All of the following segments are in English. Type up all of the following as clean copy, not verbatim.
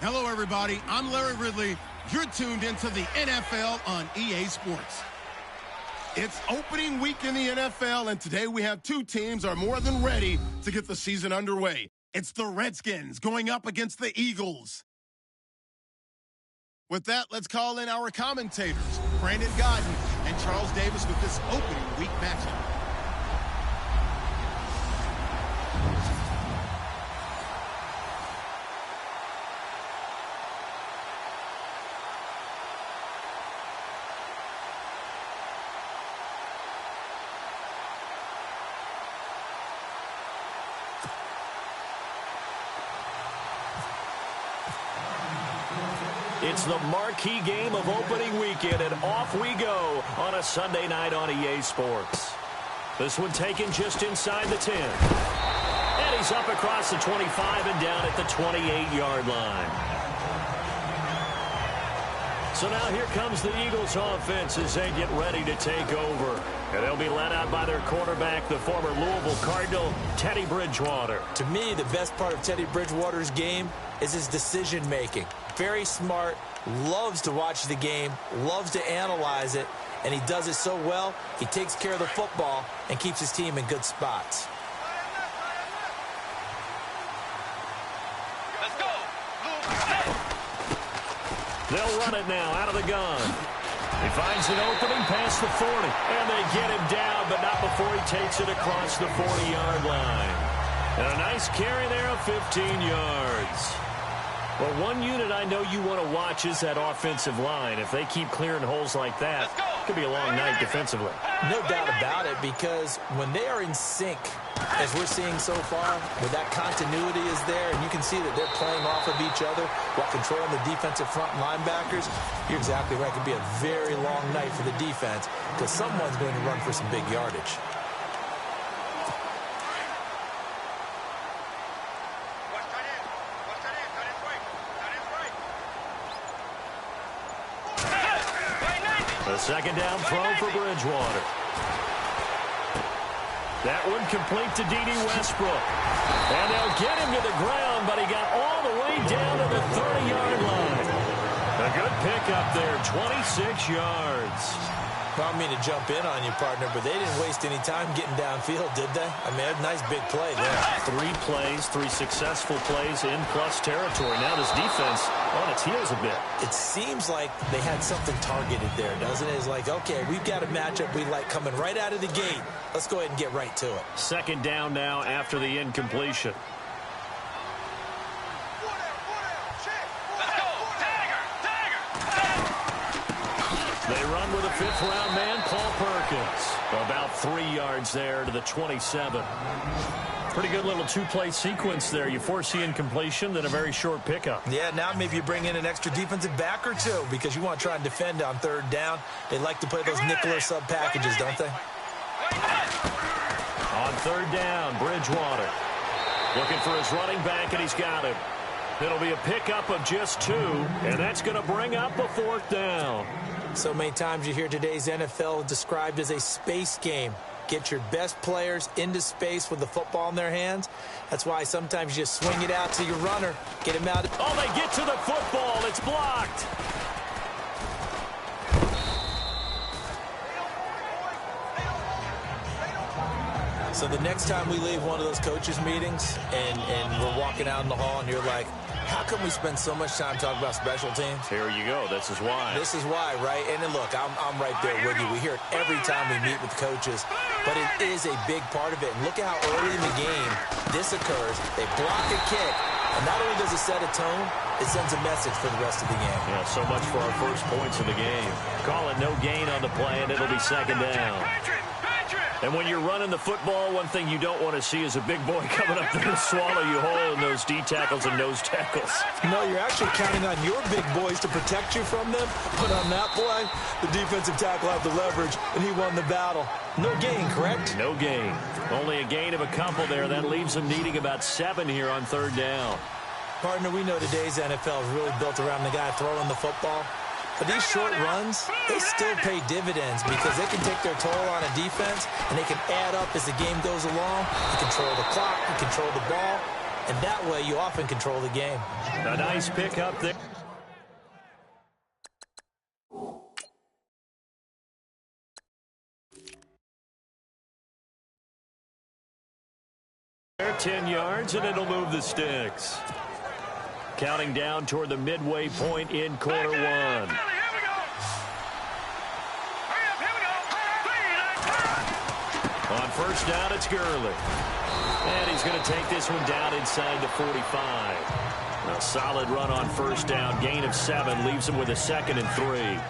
Hello, everybody. I'm Larry Ridley. You're tuned into the NFL on EA Sports. It's opening week in the NFL, and today we have two teams are more than ready to get the season underway. It's the Redskins going up against the Eagles. With that, let's call in our commentators, Brandon Godden and Charles Davis, with this opening week matchup. It's the marquee game of opening weekend, and off we go on a Sunday night on EA Sports. This one taken just inside the 10. And he's up across the 25 and down at the 28-yard line. So now here comes the Eagles offense as they get ready to take over. And they'll be led out by their quarterback, the former Louisville Cardinal, Teddy Bridgewater. To me, the best part of Teddy Bridgewater's game is his decision-making. Very smart, loves to watch the game, loves to analyze it, and he does it so well, he takes care of the football and keeps his team in good spots. Let's go. They'll run it now out of the gun. He finds an opening past the 40, and they get him down, but not before he takes it across the 40-yard line. And a nice carry there of 15 yards. Well, one unit I know you want to watch is that offensive line. If they keep clearing holes like that, it could be a long night defensively. No doubt about it, because when they are in sync, as we're seeing so far, where that continuity is there, and you can see that they're playing off of each other while controlling the defensive front linebackers, you're exactly right. It could be a very long night for the defense because someone's going to run for some big yardage. The second down throw for Bridgewater. That one complete to D.D. Westbrook. And they'll get him to the ground, but he got all the way down to the 30-yard line. A good pickup there, 26 yards. I don't mean to jump in on you, partner, but they didn't waste any time getting downfield, did they? I mean, a nice big play there. 3 plays, 3 successful plays in plus territory. Now this defense on its heels a bit. It seems like they had something targeted there, doesn't it? It's like, okay, we've got a matchup we like coming right out of the gate. Let's go ahead and get right to it. Second down now after the incompletion. They run with a fifth-round man, Paul Perkins. About 3 yards there to the 27. Pretty good little two-play sequence there. You force the incompletion, then a very short pickup. Yeah, now maybe you bring in an extra defensive back or two because you want to try and defend on third down. They like to play those nickel or sub packages, don't they? On third down, Bridgewater looking for his running back, and he's got him. It'll be a pickup of just 2, and that's going to bring up a fourth down. So many times you hear today's NFL described as a space game. Get your best players into space with the football in their hands. That's why sometimes you just swing it out to your runner, get him out. Oh, they get to the football. It's blocked. So the next time we leave one of those coaches' meetings and we're walking out in the hall and you're like, how come we spend so much time talking about special teams? Here you go. This is why. This is why, right? And then look, I'm right there with you. We hear it every time we meet with coaches, but it is a big part of it. And look at how early in the game this occurs. They block a kick, and not only does it set a tone, it sends a message for the rest of the game. Yeah, so much for our first points of the game. Call it no gain on the play, and it'll be second down. And when you're running the football, one thing you don't want to see is a big boy coming up there to swallow you whole in those D tackles and nose tackles. No, you're actually counting on your big boys to protect you from them. But on that play, the defensive tackle had the leverage, and he won the battle. No gain, correct? No gain. Only a gain of a couple there. That leaves them needing about 7 here on third down. Partner, we know today's NFL is really built around the guy throwing the football. But these short runs, they still pay dividends because they can take their toll on a defense and they can add up as the game goes along. You control the clock, you control the ball. and that way you often control the game. A nice pick up there. They're 10 yards, and it'll move the sticks. Counting down toward the midway point in quarter one. On first down, it's Gurley. And he's going to take this one down inside the 45. A solid run on first down. Gain of 7 leaves him with a 2nd and 3.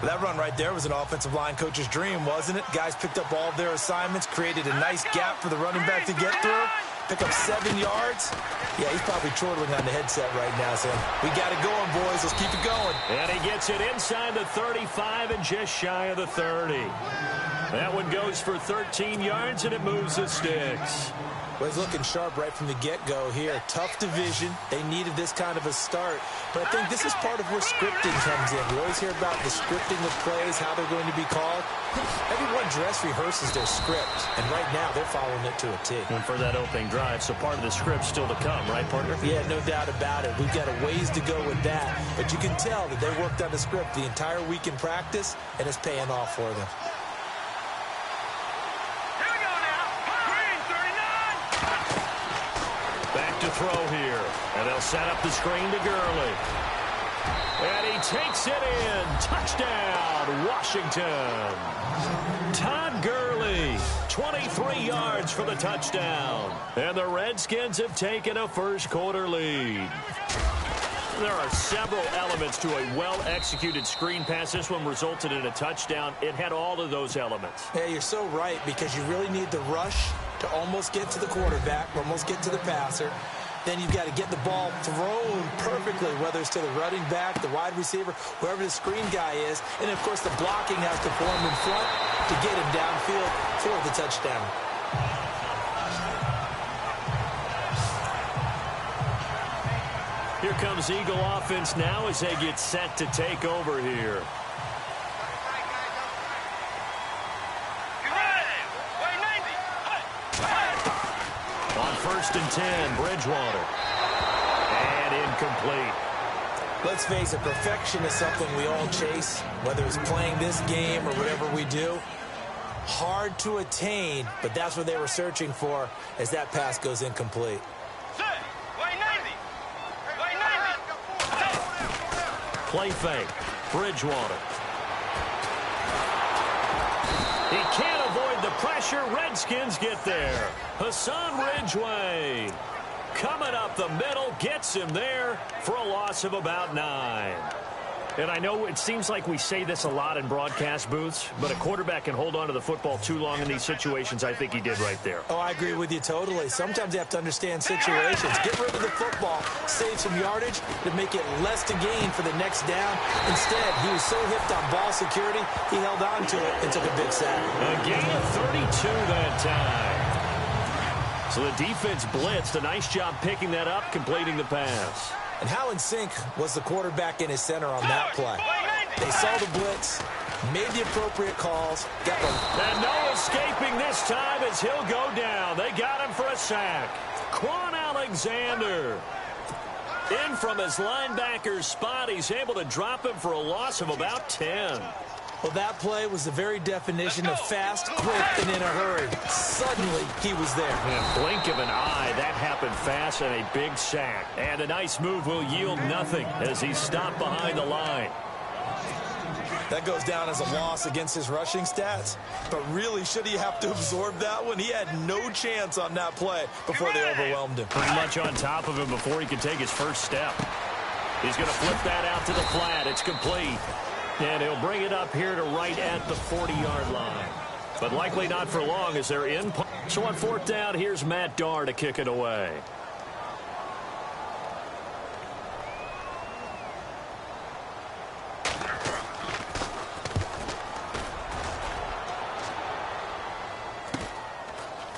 That run right there was an offensive line coach's dream, wasn't it? Guys picked up all of their assignments, created a nice gap for the running back to get through, pick up 7 yards. Yeah, he's probably chortling on the headset right now saying, we got it going, boys. Let's keep it going. And he gets it inside the 35 and just shy of the 30. That one goes for 13 yards, and it moves the sticks. Well, he's looking sharp right from the get-go here. Tough division. They needed this kind of a start. But I think this is part of where scripting comes in. We always hear about the scripting of plays, how they're going to be called. Everyone dress rehearses their script, and right now they're following it to a T. And for that opening drive, so part of the script still to come, right, partner? Yeah, no doubt about it. We've got a ways to go with that. But you can tell that they worked on the script the entire week in practice, and it's paying off for them. Back to throw here. And they'll set up the screen to Gurley. And he takes it in. Touchdown, Washington. Todd Gurley, 23 yards for the touchdown. And the Redskins have taken a first-quarter lead. There are several elements to a well-executed screen pass. This one resulted in a touchdown. It had all of those elements. Yeah, you're so right, because you really need the rush to almost get to the quarterback, almost get to the passer. Then you've got to get the ball thrown perfectly, whether it's to the running back, the wide receiver, whoever the screen guy is. And, of course, the blocking has to form in front to get him downfield for the touchdown. Here comes Eagle offense now as they get set to take over here. On 1st and 10, Bridgewater. And incomplete. Let's face it, perfection is something we all chase, whether it's playing this game or whatever we do. Hard to attain, but that's what they were searching for as that pass goes incomplete. Play fake. Bridgewater. He can't avoid the pressure. Redskins get there. Hassan Ridgeway coming up the middle, gets him there for a loss of about 9. And I know it seems like we say this a lot in broadcast booths, but a quarterback can hold on to the football too long in these situations. I think he did right there. Oh, I agree with you totally. Sometimes you have to understand situations. Get rid of the football, save some yardage to make it less to gain for the next down. Instead, he was so hipped on ball security, he held on to it and took a big sack. A gain of 32 that time. So the defense blitzed. A nice job picking that up, completing the pass. And how in sync was the quarterback in his center on that play? They saw the blitz, made the appropriate calls, got them. And no escaping this time as he'll go down. They got him for a sack. Quan Alexander in from his linebacker's spot. He's able to drop him for a loss of about 10. Well, that play was the very definition of fast, quick, and in a hurry. Suddenly, he was there. In a blink of an eye, that happened fast and a big sack. And a nice move will yield nothing as he's stopped behind the line. That goes down as a loss against his rushing stats. But really, should he have to absorb that one? He had no chance on that play before they overwhelmed him. Pretty much on top of him before he could take his first step. He's going to flip that out to the flat. It's complete. And he'll bring it up here to right at the 40-yard line. But likely not for long as they're in. So on 4th down, here's Matt Darr to kick it away.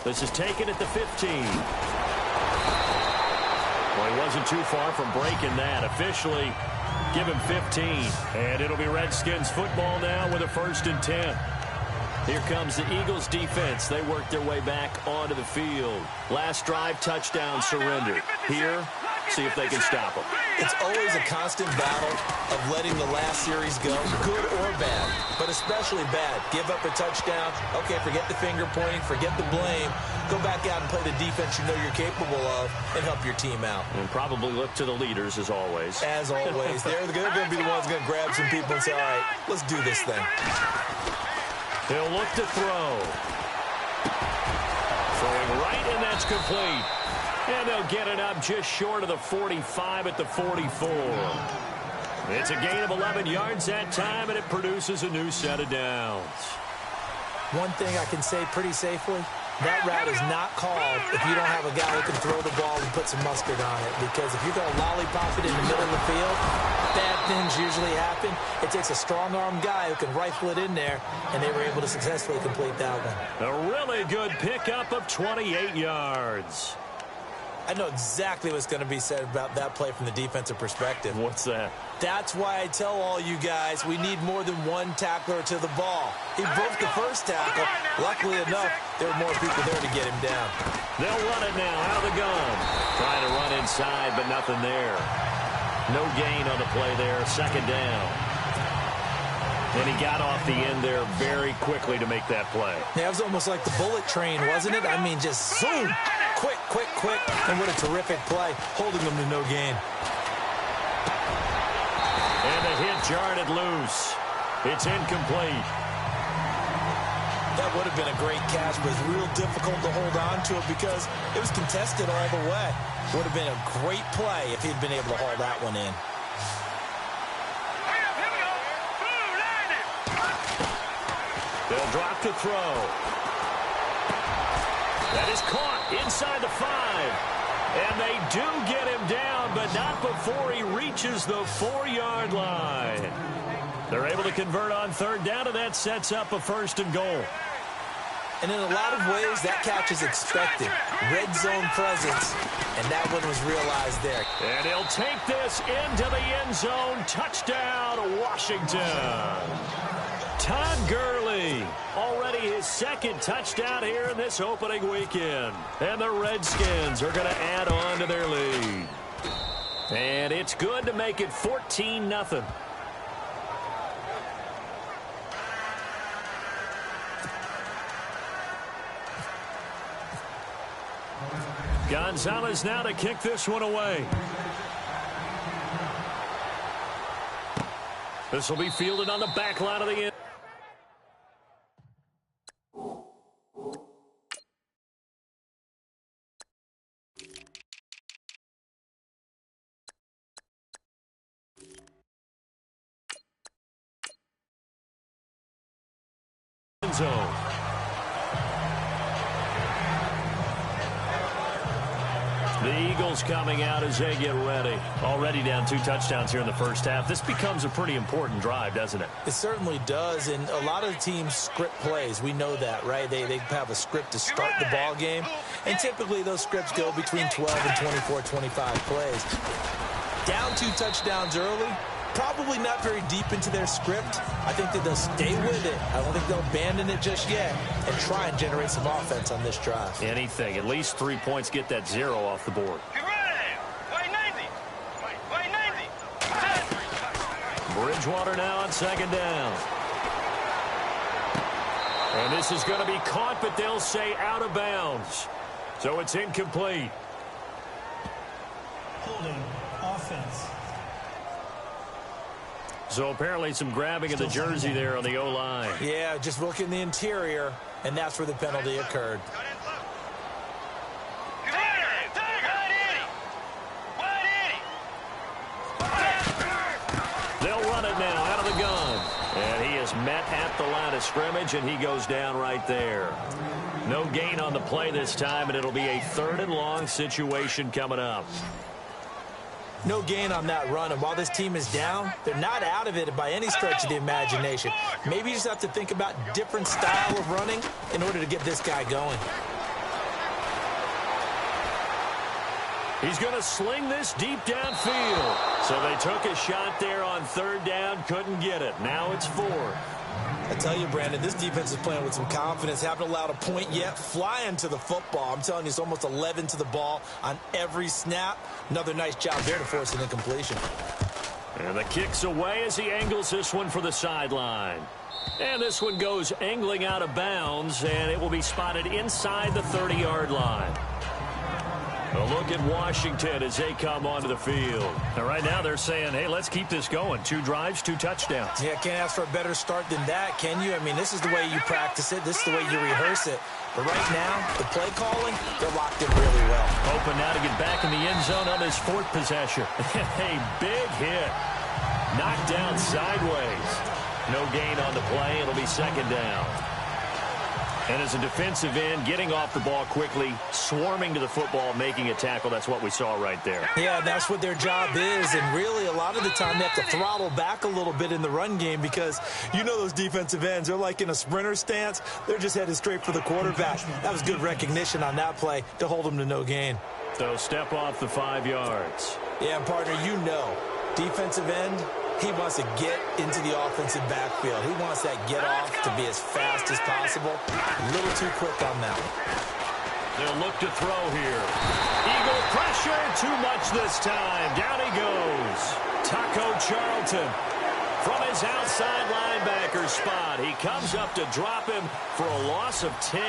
This is taken at the 15. Well, he wasn't too far from breaking that. Officially, give him 15. And it'll be Redskins football now with a 1st and 10. Here comes the Eagles defense. They work their way back onto the field. Last drive, touchdown, surrender. Here, see if they can stop them. It's always a constant battle of letting the last series go, good or bad, but especially bad. Give up a touchdown. Okay, forget the finger pointing, forget the blame. Go back out and play the defense you know you're capable of and help your team out. And probably look to the leaders, as always. As always. They're going to be the ones going to grab some people and say, all right, let's do this thing. He'll look to throw. Throwing right, and that's complete. And they'll get it up just short of the 45 at the 44. It's a gain of 11 yards that time, and it produces a new set of downs. One thing I can say pretty safely, that route is not called if you don't have a guy who can throw the ball and put some mustard on it. Because if you're going to lollipop it in the middle of the field, bad things usually happen. It takes a strong-arm guy who can rifle it in there, and they were able to successfully complete that one. A really good pickup of 28 yards. I know exactly what's going to be said about that play from the defensive perspective. What's that? That's why I tell all you guys we need more than one tackler to the ball. He broke the first tackle. Luckily enough, there were more people there to get him down. They'll run it now out of the gun. Trying to run inside, but nothing there. No gain on the play there. Second down. And he got off the end there very quickly to make that play. Yeah, it was almost like the bullet train, wasn't it? I mean, just zoom. Quick, quick, quick. And what a terrific play, holding them to no gain. And the hit jarred it loose. It's incomplete. That would have been a great catch, but it's real difficult to hold on to it because it was contested all the way. Would have been a great play if he'd been able to haul that one in. They'll drop to throw. That is caught inside the 5. And they do get him down, but not before he reaches the 4-yard line. They're able to convert on third down, and that sets up a 1st and goal. And in a lot of ways, that catch is expected. Red zone presence, and that one was realized there. And he'll take this into the end zone. Touchdown, Washington. Todd Gurley, already his 2nd touchdown here in this opening weekend. And the Redskins are going to add on to their lead. And it's good to make it 14-0. Gonzalez now to kick this one away. This will be fielded on the back line of the end. Zone. The Eagles coming out as they get ready. Already down 2 touchdowns here in the first half. This becomes a pretty important drive, doesn't it? It certainly does, and a lot of the teams script plays. We know that, right? They have a script to start the ball game, and typically those scripts go between 12 and 24, 25 plays. Down 2 touchdowns early, probably not very deep into their script. I think that they'll stay with it. I don't think they'll abandon it just yet and try and generate some offense on this drive. Anything. At least 3 points, get that 0 off the board. Bridgewater now on 2nd down. And this is going to be caught, but they'll say out of bounds. So it's incomplete. Holding offense. So apparently some grabbing of the jersey there on the O-line. Yeah, just look in the interior, and that's where the penalty occurred. They'll run it now out of the gun. And he is met at the line of scrimmage, and he goes down right there. No gain on the play this time, and it'll be a 3rd and long situation coming up. No gain on that run, and while this team is down, they're not out of it by any stretch of the imagination. Maybe you just have to think about different style of running in order to get this guy going. He's going to sling this deep downfield. So they took a shot there on third down, couldn't get it. Now it's 4. I tell you, Brandon, this defense is playing with some confidence. Haven't allowed a point yet. Flying to the football. I'm telling you, it's almost 11 to the ball on every snap. Another nice job there to force an incompletion. And the kick's away as he angles this one for the sideline. And this one goes angling out of bounds, and it will be spotted inside the 30-yard line. A look at Washington as they come onto the field. And right now they're saying, hey, let's keep this going. 2 drives, 2 touchdowns. Yeah, can't ask for a better start than that, can you? I mean, this is the way you practice it. This is the way you rehearse it. But right now, the play calling, they're locked in really well. Open now to get back in the end zone on his 4th possession. A big hit. Knocked down sideways. No gain on the play. It'll be 2nd down. And as a defensive end, getting off the ball quickly, swarming to the football, making a tackle, that's what we saw right there. Yeah, that's what their job is. And really, a lot of the time, they have to throttle back a little bit in the run game because you know those defensive ends, they're like in a sprinter stance. They're just headed straight for the quarterback. That was good recognition on that play to hold them to no gain. So step off the 5 yards. Yeah, partner, you know, defensive end, he wants to get into the offensive backfield. He wants that get off to be as fast as possible. A little too quick on that one. They'll look to throw here. Eagle pressure, too much this time. Down he goes. Taco Charlton from his outside linebacker spot. He comes up to drop him for a loss of 10.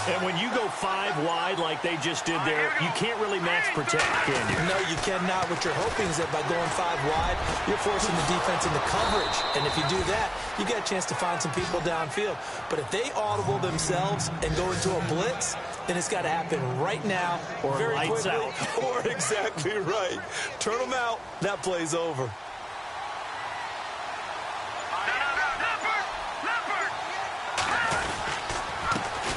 And when you go 5 wide like they just did there, you can't really max protect, can you? No, you cannot. What you're hoping is that by going 5 wide, you're forcing the defense into coverage. And if you do that, you get a chance to find some people downfield. But if they audible themselves and go into a blitz, then it's got to happen right now or very lights quickly. out. Or exactly right. Turn them out. That play's over.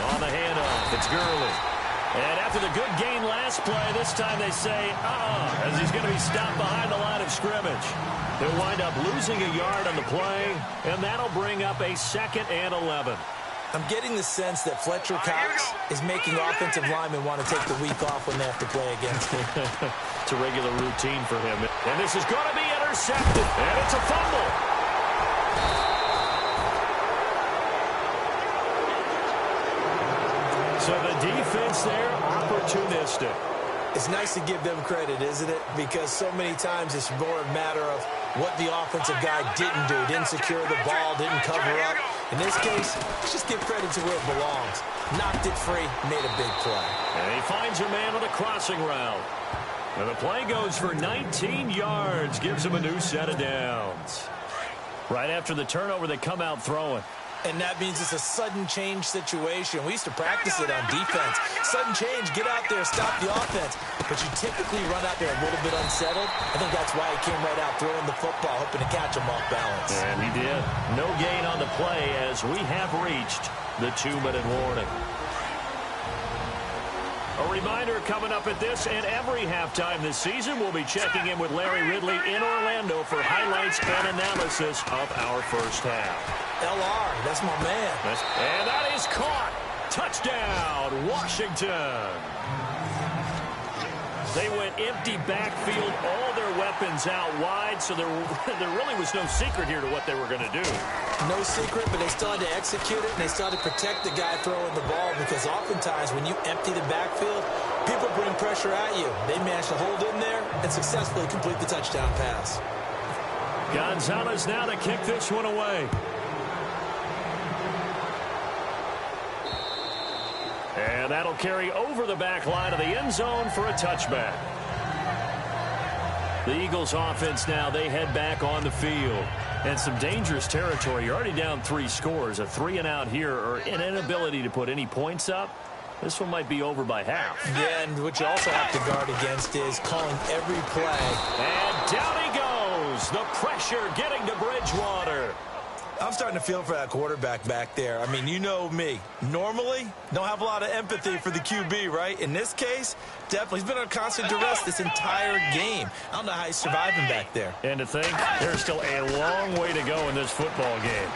On the handoff, it's Gurley. And after the good gain last play, this time they say, as he's going to be stopped behind the line of scrimmage. They'll wind up losing a yard on the play, and that'll bring up a 2nd and 11. I'm getting the sense that Fletcher Cox is making offensive linemen want to take the week off when they have to play against him. It's a regular routine for him. And this is going to be intercepted, and it's a fumble. So the defense there, opportunistic. It's nice to give them credit, isn't it? Because so many times it's more a matter of what the offensive guy didn't do. Didn't secure the ball, didn't cover up. In this case, let's just give credit to where it belongs. Knocked it free, made a big play. And he finds a man on the crossing route. And the play goes for 19 yards, gives him a new set of downs. Right after the turnover, they come out throwing. And that means it's a sudden change situation. We used to practice it on defense. Sudden change, get out there, stop the offense. But you typically run out there a little bit unsettled. I think that's why he came right out throwing the football, hoping to catch him off balance. And he did. No gain on the play as we have reached the 2-minute warning. A reminder coming up at this and every halftime this season, we'll be checking in with Larry Ridley in Orlando for highlights and analysis of our first half. LR, that's my man. And that is caught. Touchdown, Washington. They went empty backfield, all their weapons out wide, so there really was no secret here to what they were going to do. No secret, but they still had to execute it, and they still had to protect the guy throwing the ball, because oftentimes when you empty the backfield, people bring pressure at you. They managed to hold in there and successfully complete the touchdown pass. Gonzalez now to kick this one away. And that'll carry over the back line of the end zone for a touchback. The Eagles offense now, they head back on the field. And some dangerous territory. You're already down 3 scores. A 3-and-out here or an inability to put any points up. This one might be over by half. Yeah, and what you also have to guard against is calling every play. And down he goes. The pressure getting to Bridgewater. I'm starting to feel for that quarterback back there. I mean, you know me. Normally, don't have a lot of empathy for the QB, right? In this case, definitely. He's been under constant duress this entire game. I don't know how he's surviving back there. And to think, there's still a long way to go in this football game.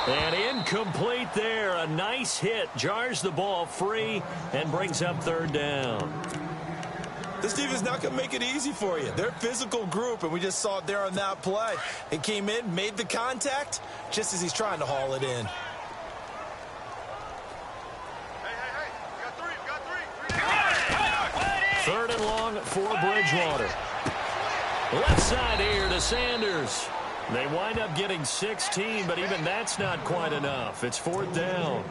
And incomplete there. A nice hit. Jars the ball free and brings up third down. This defense is not going to make it easy for you. They're a physical group, and we just saw it there on that play. It came in, made the contact, just as he's trying to haul it in. Third and long for Bridgewater. Left side here to Sanders. They wind up getting 16, but even that's not quite enough. It's fourth down.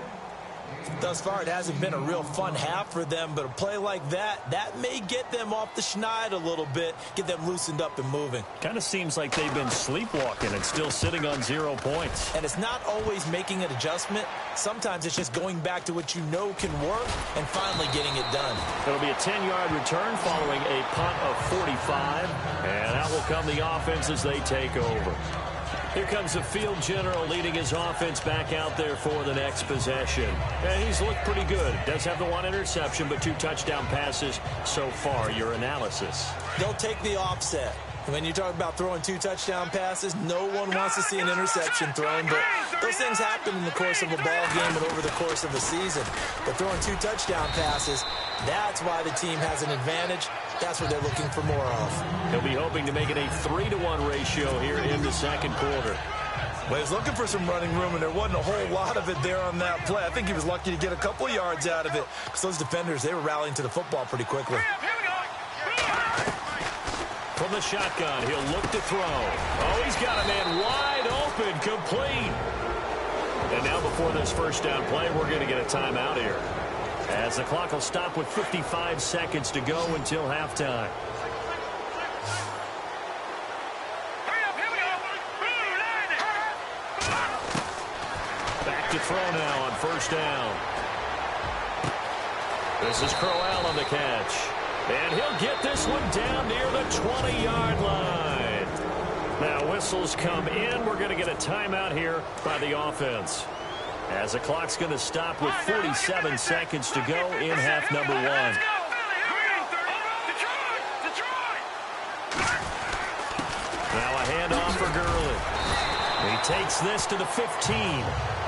Thus far, it hasn't been a real fun half for them, but a play like that may get them off the schneid a little bit, get them loosened up and moving. Kind of seems like they've been sleepwalking and still sitting on 0 points. And it's not always making an adjustment. Sometimes it's just going back to what you know can work and finally getting it done. It'll be a 10-yard return following a punt of 45, and out will come the offense as they take over. Here comes the field general leading his offense back out there for the next possession. And he's looked pretty good. Does have the 1 interception, but 2 touchdown passes so far. Your analysis? They'll take the offset. When you talk about throwing 2 touchdown passes, no one wants to see an interception thrown, but those things happen in the course of a ball game and over the course of a season. But throwing 2 touchdown passes, that's why the team has an advantage. That's what they're looking for more of. He'll be hoping to make it a 3-to-1 ratio here in the second quarter. Well, he was looking for some running room, and there wasn't a whole lot of it there on that play. I think he was lucky to get a couple yards out of it, because those defenders, they were rallying to the football pretty quickly. From the shotgun, he'll look to throw. Oh, he's got a man wide open, complete. And now before this first down play, we're going to get a timeout here, as the clock will stop with 55 seconds to go until halftime. Back to throw now on first down. This is Crowell on the catch. And he'll get this one down near the 20-yard line. Now whistles come in. We're going to get a timeout here by the offense, as the clock's going to stop with 47 seconds to go in half number 1. Now a handoff for Gurley. He takes this to the 15.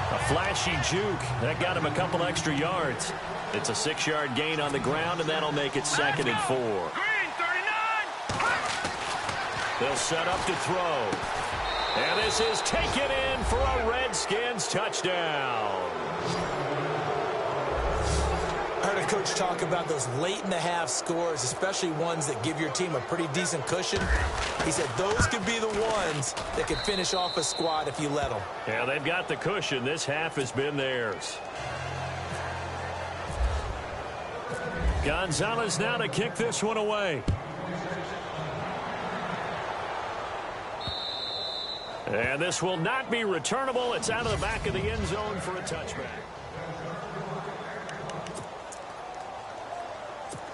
A flashy juke. That got him a couple extra yards. It's a 6-yard gain on the ground, and that'll make it 2nd and 4. They'll set up to throw. And this is taken in for a Redskins touchdown. I heard a coach talk about those late-in-the-half scores, especially ones that give your team a pretty decent cushion. He said those could be the ones that could finish off a squad if you let them. Yeah, they've got the cushion. This half has been theirs. Gonzalez now to kick this one away. And this will not be returnable. It's out of the back of the end zone for a touchback.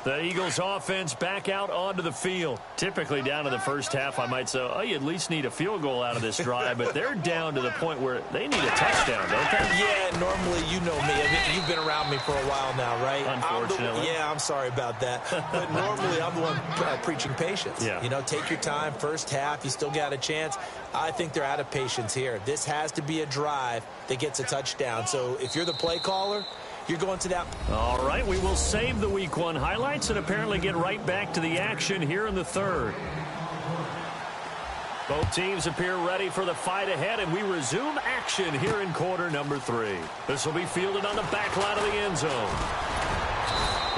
The Eagles offense back out onto the field. Typically down to the first half, I might say, oh, you at least need a field goal out of this drive, but they're down to the point where they need a touchdown, don't they? Yeah, normally, you know me. I mean, you've been around me for a while now, right? Unfortunately. I'm sorry about that. But normally, I'm the one preaching patience. Yeah. You know, take your time. First half, you still got a chance. I think they're out of patience here. This has to be a drive that gets a touchdown. So if you're the play caller, you're going to that. All right, we will save the Week 1 highlights and apparently get right back to the action here in the third. Both teams appear ready for the fight ahead, and we resume action here in quarter number 3. This will be fielded on the back line of the end zone.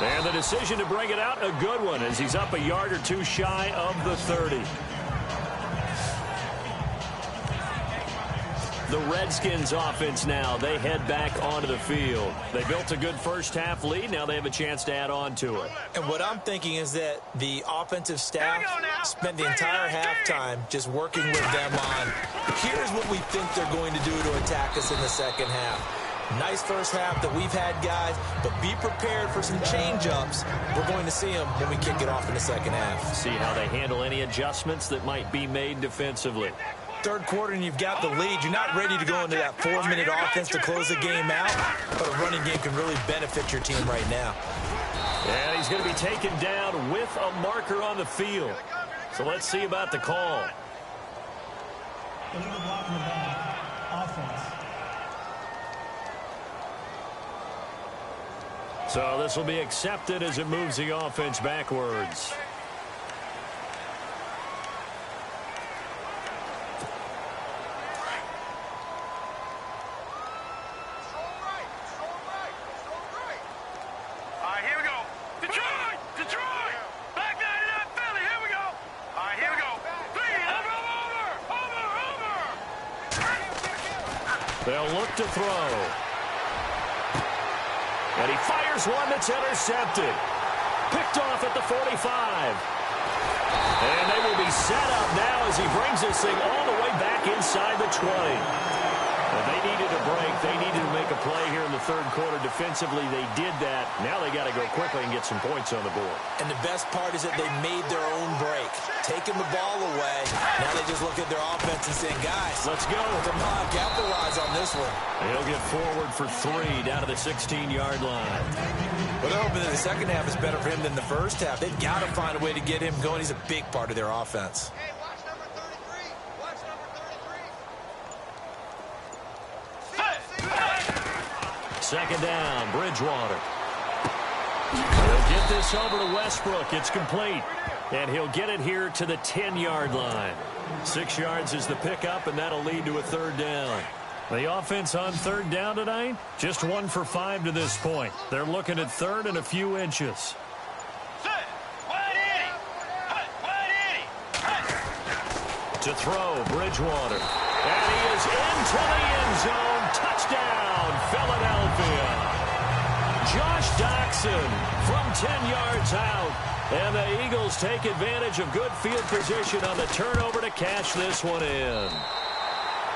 And the decision to bring it out, a good one, as he's up a yard or 2 shy of the 30. The Redskins offense now, they head back onto the field. They built a good first half lead. Now they have a chance to add on to it. And what I'm thinking is that the offensive staff spent the entire halftime just working with them on, here's what we think they're going to do to attack us in the second half. Nice first half that we've had, guys, but be prepared for some change-ups. We're going to see them when we kick it off in the second half. See how they handle any adjustments that might be made defensively. Third quarter and you've got the lead. You're not ready to go into that 4-minute offense to close the game out, but a running game can really benefit your team right now. And he's going to be taken down with a marker on the field. So let's see about the call. Illegal blocking the ball. Offense. So this will be accepted as it moves the offense backwards. They'll look to throw. And he fires one that's intercepted. Picked off at the 45. And they will be set up now as he brings this thing all the way back inside the 20. But they needed a break. They needed to make a play here in the third quarter. Defensively, they did that. Now they got to go quickly and get some points on the board. And the best part is that they made their own break. Taking the ball away. Now they just look at their offense and saying, guys, let's go. Come on, capitalize on this one. He'll get forward for 3 down to the 16-yard line. Well, they're hoping that the second half is better for him than the first half. They've got to find a way to get him going. He's a big part of their offense. Hey, watch number 33. Watch number 33. Second down, Bridgewater. He'll get this over to Westbrook. It's complete. And he'll get it here to the 10-yard line. 6 yards is the pickup, and that'll lead to a third down. The offense on third down tonight, just 1 for 5 to this point. They're looking at third and a few inches. To throw, Bridgewater. And he is into the end zone. Touchdown, Philadelphia. Josh Doxson from 10 yards out. And the Eagles take advantage of good field position on the turnover to cash this one in.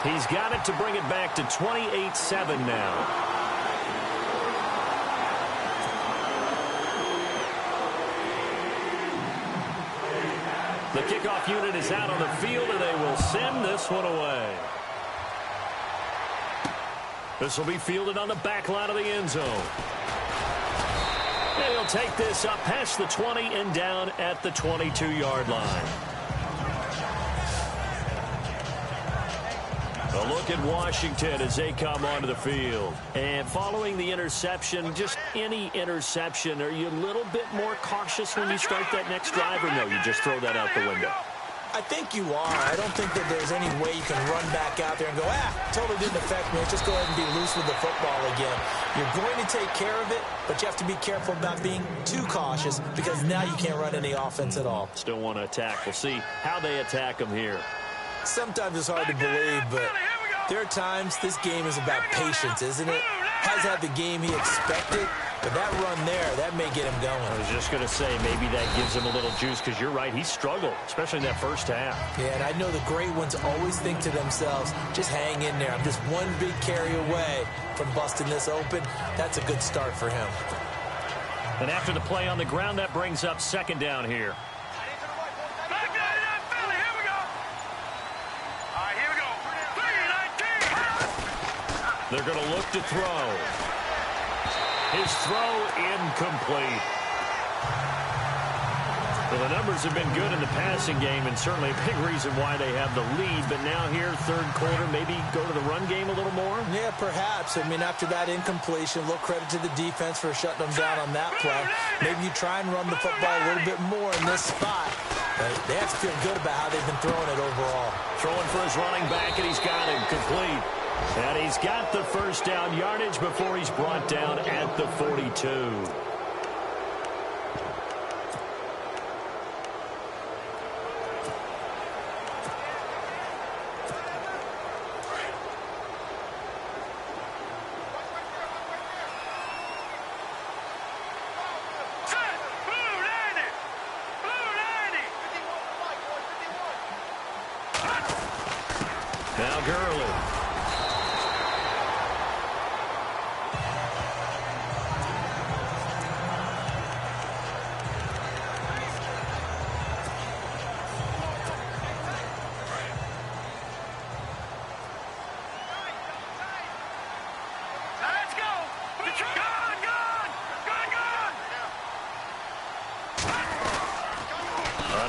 He's got it to bring it back to 28-7 now. The kickoff unit is out on the field, and they will send this one away. This will be fielded on the back line of the end zone. And he'll take this up past the 20 and down at the 22-yard line. A look at Washington as they come onto the field. And following the interception, just any interception, are you a little bit more cautious when you start that next drive, or no, you just throw that out the window? I think you are. I don't think that there's any way you can run back out there and go, totally didn't affect me. Just go ahead and be loose with the football again. You're going to take care of it, but you have to be careful about being too cautious because now you can't run any offense at all. Still want to attack. We'll see how they attack them here. Sometimes it's hard to believe, but there are times this game is about patience, isn't it? Has had the game he expected, but that run there, that may get him going. I was just going to say, maybe that gives him a little juice because you're right, he struggled, especially in that first half. Yeah, and I know the great ones always think to themselves, just hang in there. I'm just one big carry away from busting this open. That's a good start for him. And after the play on the ground, that brings up second down here. They're going to look to throw. His throw incomplete. Well, the numbers have been good in the passing game, and certainly a big reason why they have the lead. But now here, third quarter, maybe go to the run game a little more? Yeah, perhaps. I mean, after that incompletion, a little credit to the defense for shutting them down on that play. Maybe you try and run the football a little bit more in this spot. But they have to feel good about how they've been throwing it overall. Throwing for his running back, and he's got him complete. And he's got the first down yardage before he's brought down at the 42. Now Gurley.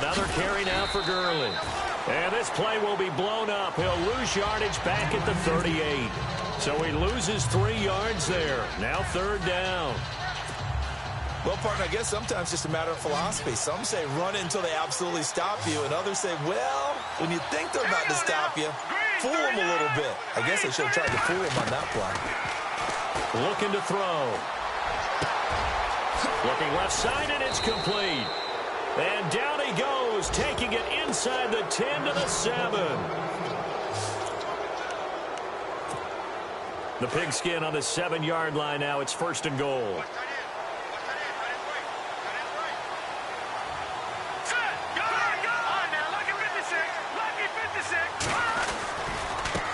Another carry now for Gurley. And this play will be blown up. He'll lose yardage back at the 38. So he loses 3 yards there. Now third down. Well, partner, I guess sometimes it's just a matter of philosophy. Some say run it until they absolutely stop you, and others say, well, when you think they're about to stop you, fool them a little bit. I guess they should have tried to fool them on that play. Looking to throw. Looking left side, and it's complete. And down he goes, taking it inside the 10 to the 7. The pigskin on the 7-yard line now. It's 1st and goal.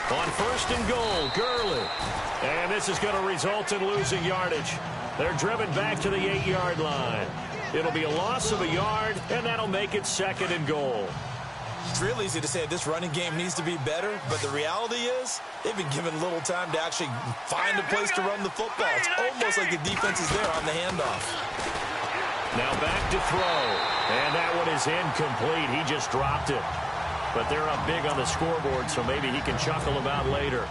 On 1st and goal, Gurley. And this is going to result in losing yardage. They're driven back to the 8-yard line. It'll be a loss of a yard, and that'll make it 2nd and goal. It's real easy to say this running game needs to be better, but the reality is they've been given little time to actually find a place to run the football. It's almost like the defense is there on the handoff. Now back to throw, and that one is incomplete. He just dropped it. But they're up big on the scoreboard, so maybe he can chuckle about later.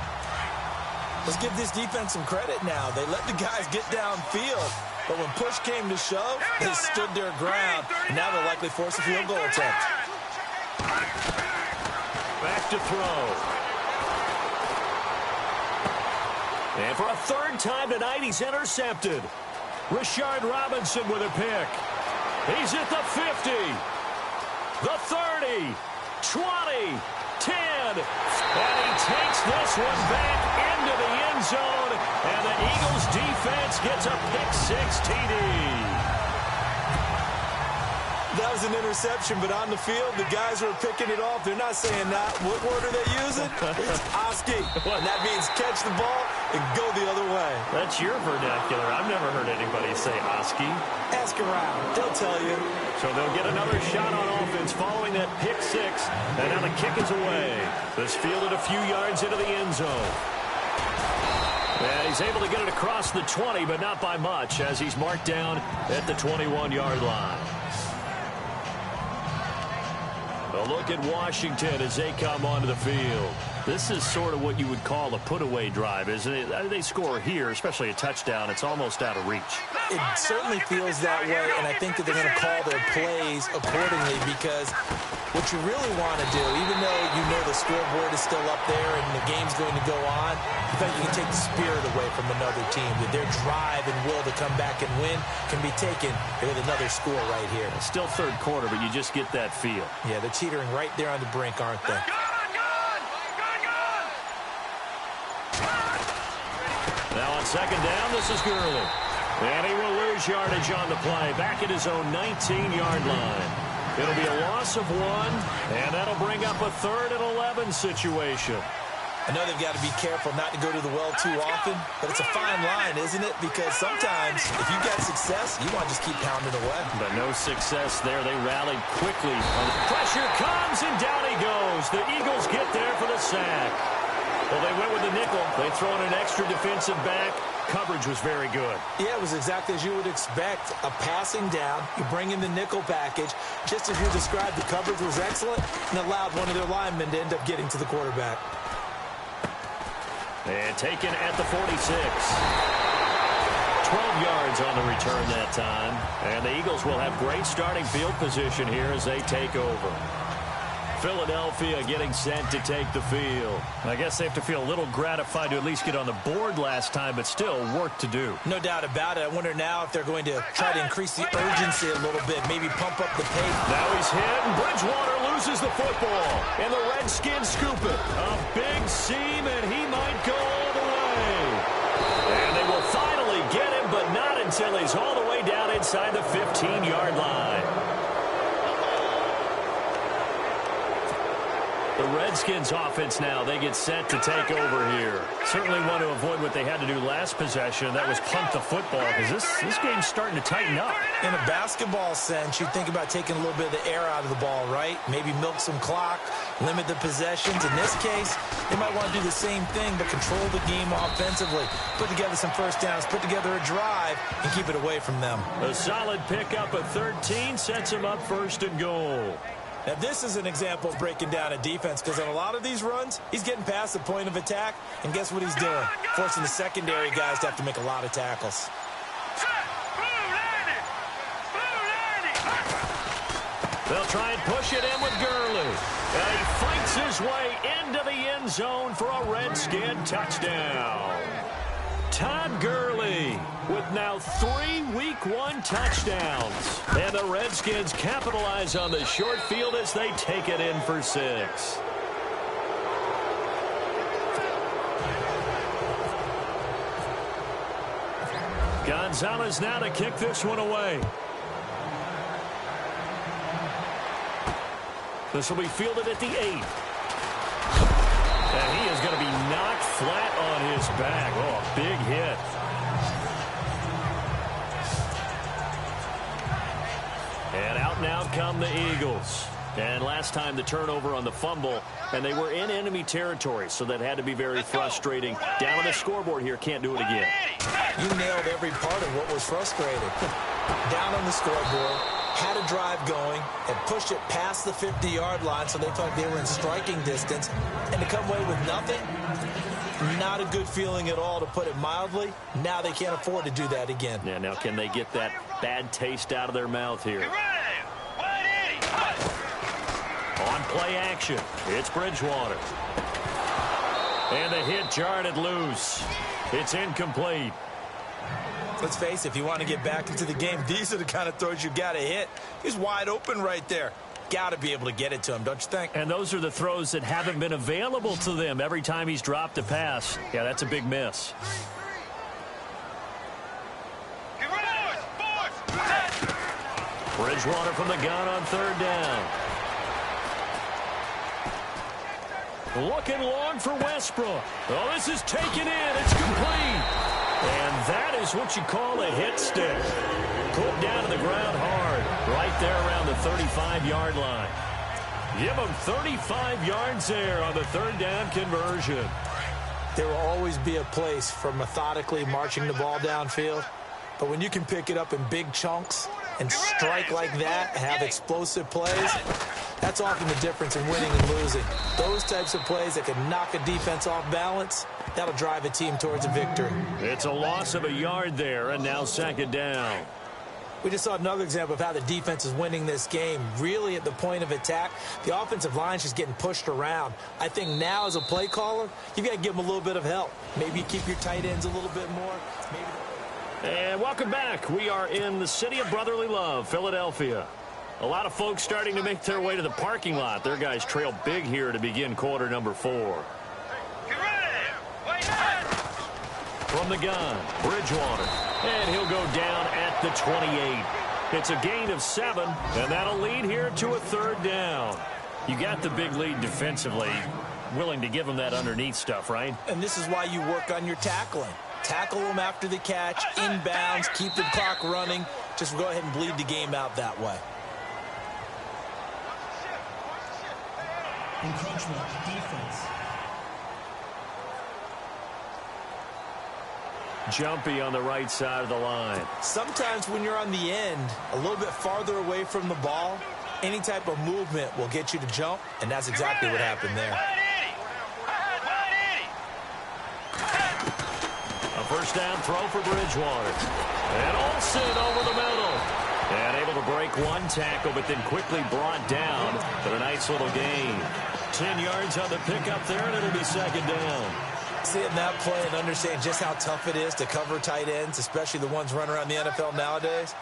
Let's give this defense some credit now. They let the guys get downfield, but when push came to shove, they stood their ground. And now they'll likely force a field goal attempt. Back to throw. And for a 3rd time tonight, he's intercepted. Rashard Robinson with a pick. He's at the 50, the 30, 20, 10, and he takes this one back into the end zone, and the Eagles defense gets a pick-6 TD. That was an interception, but on the field, the guys who are picking it off, they're not saying that. What word are they using? It's Oski, and that means catch the ball and go the other way. That's your vernacular. I've never heard anybody say Oski. Ask around. They'll tell you. So they'll get another shot on offense following that pick-6, and now the kick is away. This fielded a few yards into the end zone. And he's able to get it across the 20, but not by much, as he's marked down at the 21-yard line. A look at Washington as they come onto the field. This is sort of what you would call a put-away drive, isn't it? They score here, especially a touchdown. It's almost out of reach. It certainly feels that way, and I think that they're going to call their plays accordingly, because what you really want to do, even though you know the scoreboard is still up there and the game's going to go on, in fact, you can take the spirit away from another team. That their drive and will to come back and win can be taken with another score right here. It's still 3rd quarter, but you just get that feel. Yeah, they're teetering right there on the brink, aren't they? Now on 2nd down, this is Gurley. And he will lose yardage on the play, back at his own 19-yard line. It'll be a loss of 1, and that'll bring up a 3rd and 11 situation. I know they've got to be careful not to go to the well too often, but it's a fine line, isn't it? Because sometimes, if you got success, you want to just keep pounding away. But no success there. They rallied quickly. Pressure comes, and down he goes. The Eagles get there for the sack. Well, they went with the nickel. They throw in an extra defensive back. Coverage was very good. Yeah, it was exactly as you would expect. A passing down. You bring in the nickel package. Just as you described, the coverage was excellent and allowed one of their linemen to end up getting to the quarterback. And taken at the 46. 12 yards on the return that time. And the Eagles will have great starting field position here as they take over. Philadelphia getting set to take the field. I guess they have to feel a little gratified to at least get on the board last time, but still work to do. No doubt about it. I wonder now if they're going to try to increase the urgency a little bit, maybe pump up the pace. Now he's hit, and Bridgewater loses the football. And the Redskins scoop it. A big seam, and he might go all the way. And they will finally get him, but not until he's all the way down inside the 15-yard line. The Redskins offense now, they get set to take over here. Certainly want to avoid what they had to do last possession. That was punt the football, because this game's starting to tighten up. In a basketball sense, you think about taking a little bit of the air out of the ball, right? Maybe milk some clock, limit the possessions. In this case, they might want to do the same thing, but control the game offensively. Put together some first downs, put together a drive, and keep it away from them. A solid pickup at 13 sets them up 1st and goal. Now, this is an example of breaking down a defense, because on a lot of these runs, he's getting past the point of attack, and guess what he's doing? Forcing the secondary guys to have to make a lot of tackles. They'll try and push it in with Gurley. And he fights his way into the end zone for a Redskin touchdown. Todd Gurley with now 3 Week 1 touchdowns. And the Redskins capitalize on the short field as they take it in for 6. Gonzalez now to kick this one away. This will be fielded at the 8. And he is going to be knocked flat on his back. Oh, a big hit. And out and out come the Eagles. And last time the turnover on the fumble, and they were in enemy territory, so that had to be very frustrating. Down on the scoreboard here, can't do it again. You nailed every part of what was frustrating. Down on the scoreboard, had a drive going, and pushed it past the 50-yard line so they thought they were in striking distance, and to come away with nothing, not a good feeling at all, to put it mildly. Now they can't afford to do that again. Yeah, now can they get that bad taste out of their mouth here? On play action, it's Bridgewater. And the hit jarred it loose. It's incomplete. Let's face it, if you want to get back into the game, these are the kind of throws you got to hit. He's wide open right there. Got to be able to get it to him, don't you think? And those are the throws that haven't been available to them every time he's dropped a pass. Yeah, that's a big miss. Bridgewater from the gun on 3rd down. Looking long for Westbrook. Oh, this is taken in. It's complete. And that is what you call a hit stick. Put down to the ground hard. Right there around the 35-yard line. Give him 35 yards there on the 3rd down conversion. There will always be a place for methodically marching the ball downfield. But when you can pick it up in big chunks and strike like that and have explosive plays, that's often the difference in winning and losing. Those types of plays that can knock a defense off balance, that'll drive a team towards a victory. It's a loss of a yard there, and now 2nd down. We just saw another example of how the defense is winning this game. Really at the point of attack, the offensive line's just getting pushed around. I think now as a play caller, you've got to give them a little bit of help. Maybe you keep your tight ends a little bit more. And welcome back. We are in the city of brotherly love, Philadelphia. A lot of folks starting to make their way to the parking lot. Their guys trail big here to begin quarter number 4. From the gun, Bridgewater. And he'll go down at the 28. It's a gain of 7, and that'll lead here to a 3rd down. You got the big lead defensively. Willing to give them that underneath stuff, right? And this is why you work on your tackling. Tackle them after the catch, inbounds, keep the clock running. Just go ahead and bleed the game out that way. Encroachment, defense. Jumpy on the right side of the line. Sometimes when you're on the end, a little bit farther away from the ball, any type of movement will get you to jump, and that's exactly what happened there. A 1st down throw for Bridgewater. And Olsen over the middle. And able to break one tackle, but then quickly brought down. But a nice little gain. 10 yards on the pickup there, and it'll be 2nd down. Seeing that play and understand just how tough it is to cover tight ends, especially the ones running around the NFL nowadays,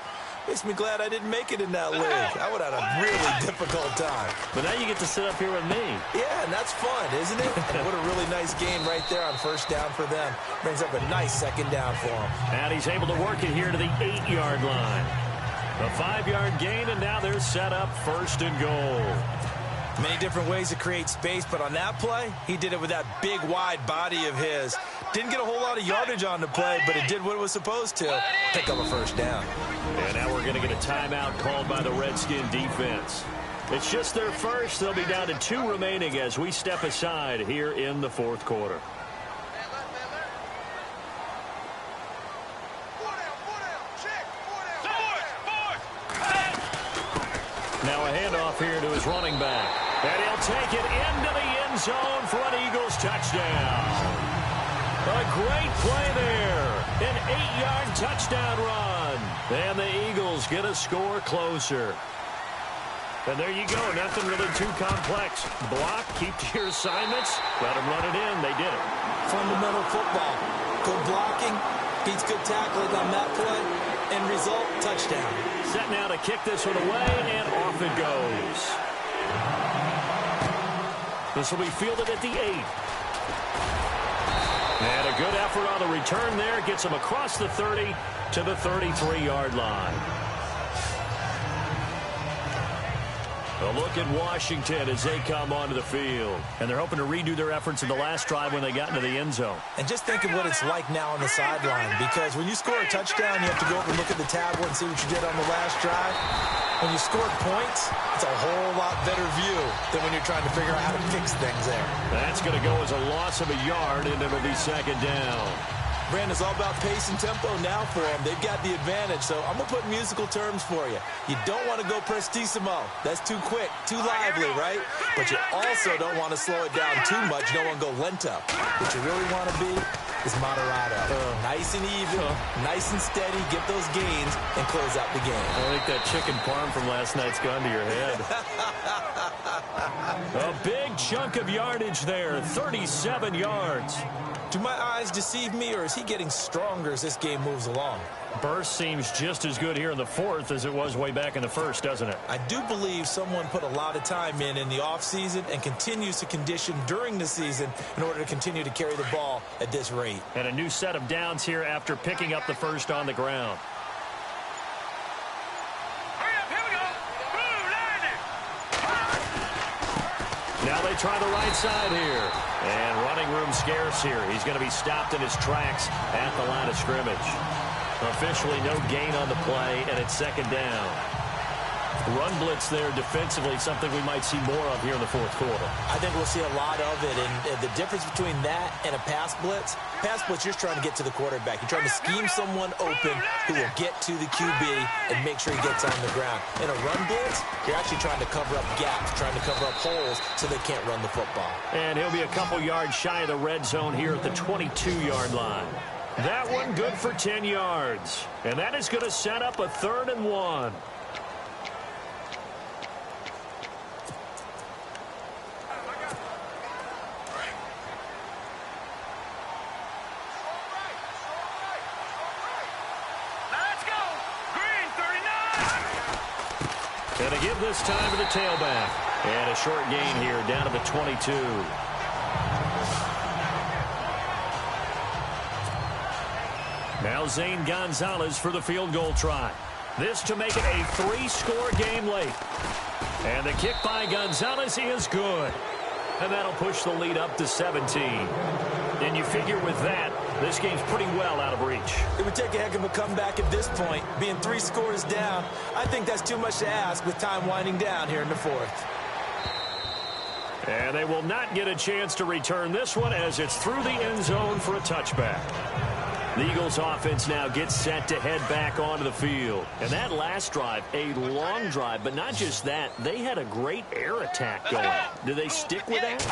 makes me glad I didn't make it in that league. I would have had a really difficult time. But now you get to sit up here with me. Yeah, and that's fun, isn't it? And what a really nice game right there on 1st down for them. Brings up a nice 2nd down for them. And he's able to work it here to the 8-yard line. A 5-yard gain, and now they're set up 1st and goal. Many different ways to create space, but on that play, he did it with that big, wide body of his. Didn't get a whole lot of yardage on the play, but it did what it was supposed to. Pick up a 1st down. And now we're going to get a timeout called by the Redskin defense. It's just their first. They'll be down to 2 remaining as we step aside here in the 4th quarter. Now a handoff here to his running back. And he'll take it into the end zone for an Eagles touchdown. A great play there. An 8-yard touchdown run. And the Eagles get a score closer. And there you go. Nothing really too complex. Block, keep to your assignments, let them run it in. They did it. Fundamental football. Good blocking, beats good tackling on that play. End result, touchdown. Set now to kick this one away, and off it goes. This will be fielded at the 8. And a good effort on the return there. Gets him across the 30 to the 33-yard line. A look at Washington as they come onto the field. And they're hoping to redo their efforts in the last drive when they got into the end zone. And just think of what it's like now on the sideline. Because when you score a touchdown, you have to go over and look at the tablet and see what you did on the last drive. When you score points, it's a whole lot better view than when you're trying to figure out how to fix things there. That's going to go as a loss of a yard, and it'll be second down. Brandon, it's all about pace and tempo now for them. They've got the advantage, so I'm going to put musical terms for you. You don't want to go prestissimo. That's too quick, too lively, right? But you also don't want to slow it down too much. You don't want to go lento. What you really want to be is moderato. Nice and even, nice and steady, get those gains, and close out the game. I think that chicken parm from last night's gone to your head. A big chunk of yardage there, 37 yards. Do my eyes deceive me, or is he getting stronger as this game moves along? Burst seems just as good here in the fourth as it was way back in the first, doesn't it? I do believe someone put a lot of time in the offseason and continues to condition during the season in order to continue to carry the ball at this rate. And a new set of downs here after picking up the first on the ground. Now they try the right side here. And running room scarce here. He's going to be stopped in his tracks at the line of scrimmage. Officially no gain on the play, and it's second down. Run blitz there defensively, something we might see more of here in the fourth quarter. I think we'll see a lot of it, and the difference between that and a pass blitz, you're just trying to get to the quarterback. You're trying to scheme someone open who will get to the QB and make sure he gets on the ground. In a run blitz, you're actually trying to cover up gaps, trying to cover up holes so they can't run the football. And he'll be a couple yards shy of the red zone here at the 22-yard line. That one good for 10 yards. And that is going to set up a 3rd and 1. And to give this time to the tailback. And a short gain here down to the 22. Now Zane Gonzalez for the field goal try. This to make it a 3-score game late. And the kick by Gonzalez is good. And that'll push the lead up to 17. And you figure with that, this game's pretty well out of reach. It would take a heck of a comeback at this point. Being 3 scores down, I think that's too much to ask with time winding down here in the fourth. And they will not get a chance to return this one as it's through the end zone for a touchback. The Eagles offense now gets set to head back onto the field. And that last drive, a long drive, but not just that, they had a great air attack going. Do they stick with that?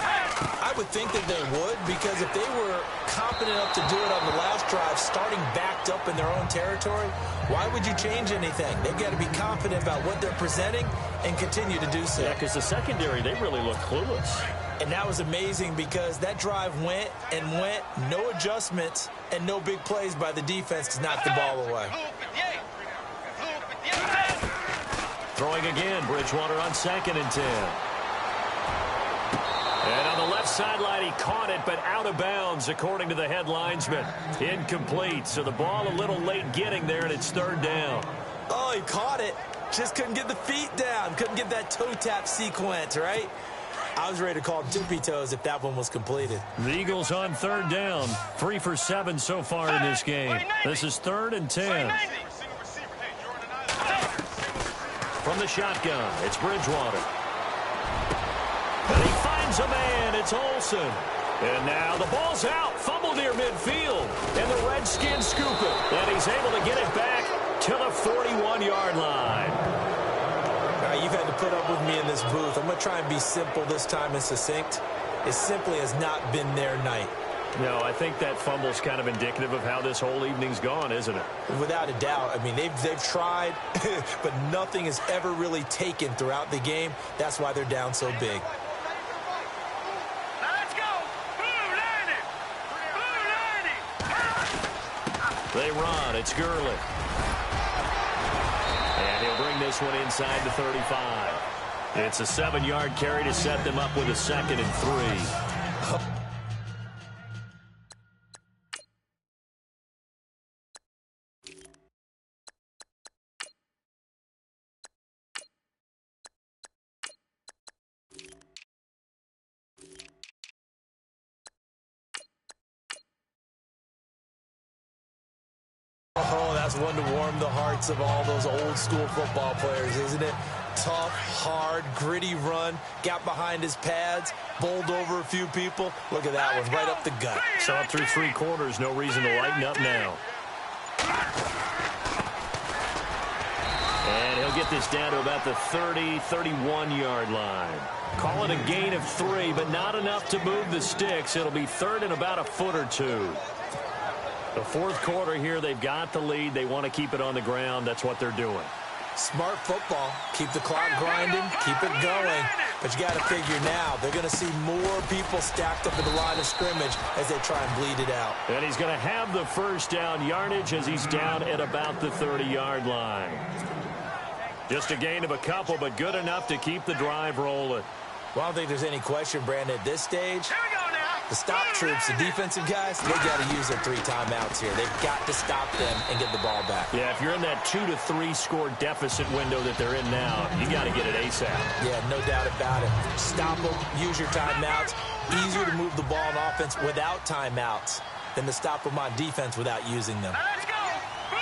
I would think that they would, because if they were competent enough to do it on the last drive, starting backed up in their own territory, why would you change anything? They've got to be confident about what they're presenting and continue to do so. Yeah, because the secondary, they really look clueless. And that was amazing because that drive went and went, no adjustments, and no big plays by the defense to knock the ball away. Throwing again, Bridgewater on 2nd and 10. And on the left sideline, he caught it, but out of bounds, according to the head linesman. Incomplete, so the ball a little late getting there, and it's 3rd down. Oh, he caught it. Just couldn't get the feet down. Couldn't get that toe tap sequence, right? I was ready to call tippy toes if that one was completed. The Eagles on 3rd down. 3 for 7 so far in this game. This is 3rd and 10. From the shotgun, it's Bridgewater. And he finds a man. It's Olsen. And now the ball's out. Fumble near midfield. And the Redskins scoop it. And he's able to get it back to the 41-yard line. You've had to put up with me in this booth. I'm going to try and be simple this time and succinct. It simply has not been their night. No, I think that fumble's kind of indicative of how this whole evening's gone, isn't it? Without a doubt. I mean, they've tried, but nothing has ever really taken throughout the game. That's why they're down so big. Let's go. Blue 90. They run. It's Gurley. And he'll bring this one inside the 35. It's a 7-yard carry to set them up with a 2nd and 3. Oh, that's one to warm the hearts of all those old school football players, isn't it? Tough, hard, gritty run, got behind his pads, bowled over a few people. Look at that one, right up the gut. So up through 3 quarters, no reason to lighten up now. And he'll get this down to about the 30, 31-yard line. Call it a gain of 3, but not enough to move the sticks. It'll be 3rd and about a foot or 2. The 4th quarter here, they've got the lead. They want to keep it on the ground. That's what they're doing. Smart football. Keep the clock grinding. Keep it going. But you got to figure now, they're going to see more people stacked up at the line of scrimmage as they try and bleed it out. And he's going to have the first down yardage as he's down at about the 30-yard line. Just a gain of a couple, but good enough to keep the drive rolling. Well, I don't think there's any question, Brandon, at this stage. Here we go now. The stop troops, the defensive guys, they got to use their 3 timeouts here. They've got to stop them and get the ball back. Yeah, if you're in that 2 to 3 score deficit window that they're in now, you got to get it ASAP. Yeah, no doubt about it. Stop them, use your timeouts. Easier to move the ball on offense without timeouts than to stop them on defense without using them. Let's go. Blue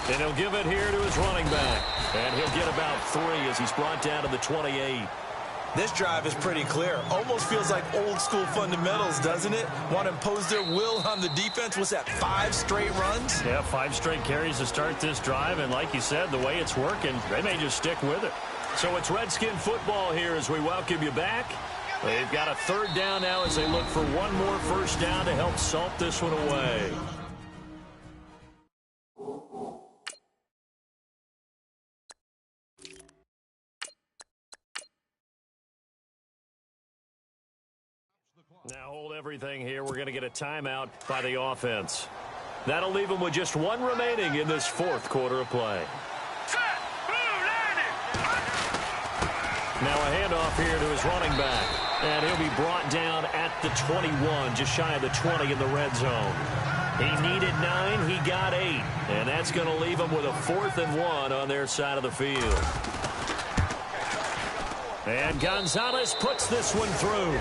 90. And he'll give it here to his running back. And he'll get about 3 as he's brought down to the 28. This drive is pretty clear. Almost feels like old school fundamentals, doesn't it? Want to impose their will on the defense. What's that, 5 straight runs? Yeah, 5 straight carries to start this drive. And like you said, the way it's working, they may just stick with it. So it's Redskin football here as we welcome you back. They've got a 3rd down now as they look for one more first down to help salt this one away. Now hold everything here. We're going to get a timeout by the offense. That'll leave them with just 1 remaining in this 4th quarter of play. Set. Blue 90. Now a handoff here to his running back. And he'll be brought down at the 21, just shy of the 20 in the red zone. He needed 9, he got 8. And that's going to leave him with a 4th and 1 on their side of the field. And Gonzalez puts this one through.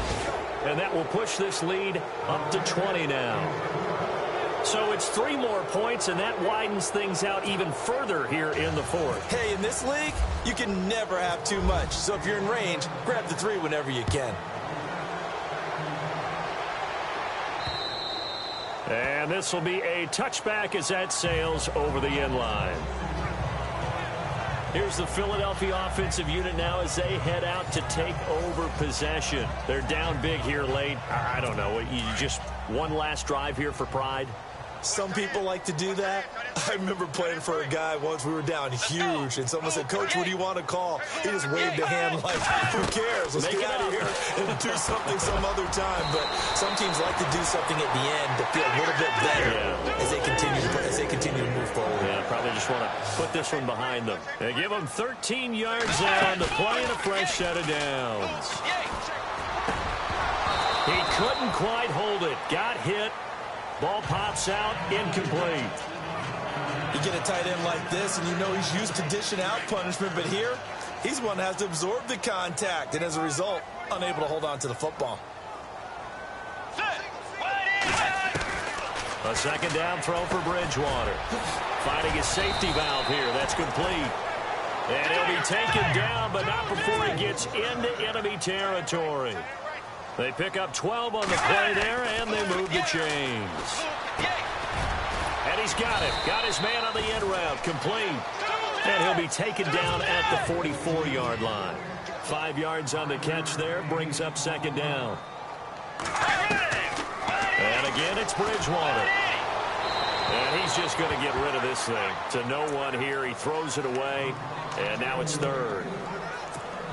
And that will push this lead up to 20 now. So it's 3 more points, and that widens things out even further here in the 4th. Hey, in this league, you can never have too much. So if you're in range, grab the 3 whenever you can. And this will be a touchback as that sails over the end line. Here's the Philadelphia offensive unit now as they head out to take over possession. They're down big here late. I don't know. You just one last drive here for pride? Some people like to do that. I remember playing for a guy once. We were down huge, and someone said, "Coach, what do you want to call?" He just waved a hand like, "Who cares? Let's get out of here and do something some other time." But some teams like to do something at the end to feel a little bit better as they continue to move forward. Yeah, probably just want to put this one behind them. They give them 13 yards on the play and a fresh set of downs. He couldn't quite hold it. Got hit. Ball pops out, incomplete. You get a tight end like this, and you know he's used to dishing out punishment, but here, he's one that has to absorb the contact, and as a result, unable to hold on to the football. A 2nd down throw for Bridgewater. Finding his safety valve here. That's complete. And he'll be taken down, but not before he gets into enemy territory. They pick up 12 on the play there, and they move the chains. And he's got it. Got his man on the end route. Complete. And he'll be taken down at the 44-yard line. 5 yards on the catch there. Brings up 2nd down. And again, it's Bridgewater. And he's just going to get rid of this thing. To no one here. He throws it away. And now it's third.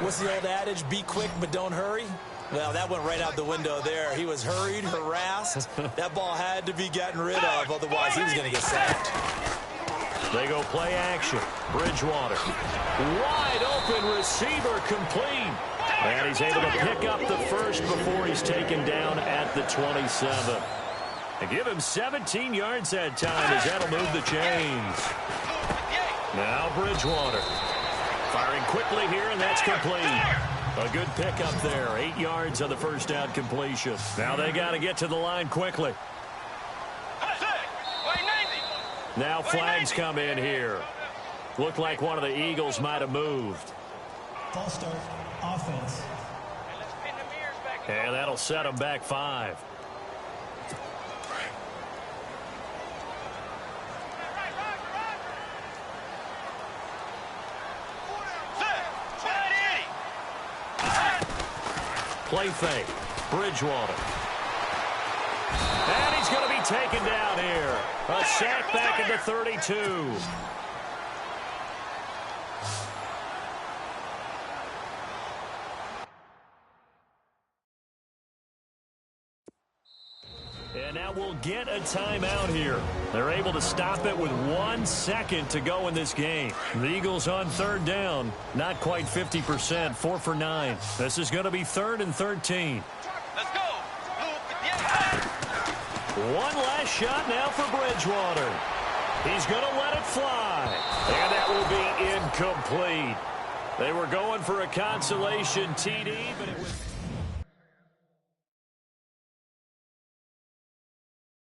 What's the old adage? Be quick, but don't hurry. Well, that went right out the window there. He was hurried, harassed. That ball had to be gotten rid of. Otherwise, he was going to get sacked. They go play action. Bridgewater. Wide open receiver complete. And he's able to pick up the first before he's taken down at the 27. And give him 17 yards that time as that'll move the chains. Now Bridgewater. Firing quickly here, and that's complete. A good pickup there. 8 yards on the first down completion. Now they got to get to the line quickly. Now flags come in here. Looked like one of the Eagles might have moved. False start, offense. And that'll set them back 5. Play fake. Bridgewater. And he's going to be taken down here. A sack back at the 32. And now we'll get a timeout here. They're able to stop it with 1 second to go in this game. The Eagles on third down. Not quite 50%. 4 for 9. This is going to be 3rd and 13. Let's go. One last shot now for Bridgewater. He's going to let it fly. And that will be incomplete. They were going for a consolation TD, but it was...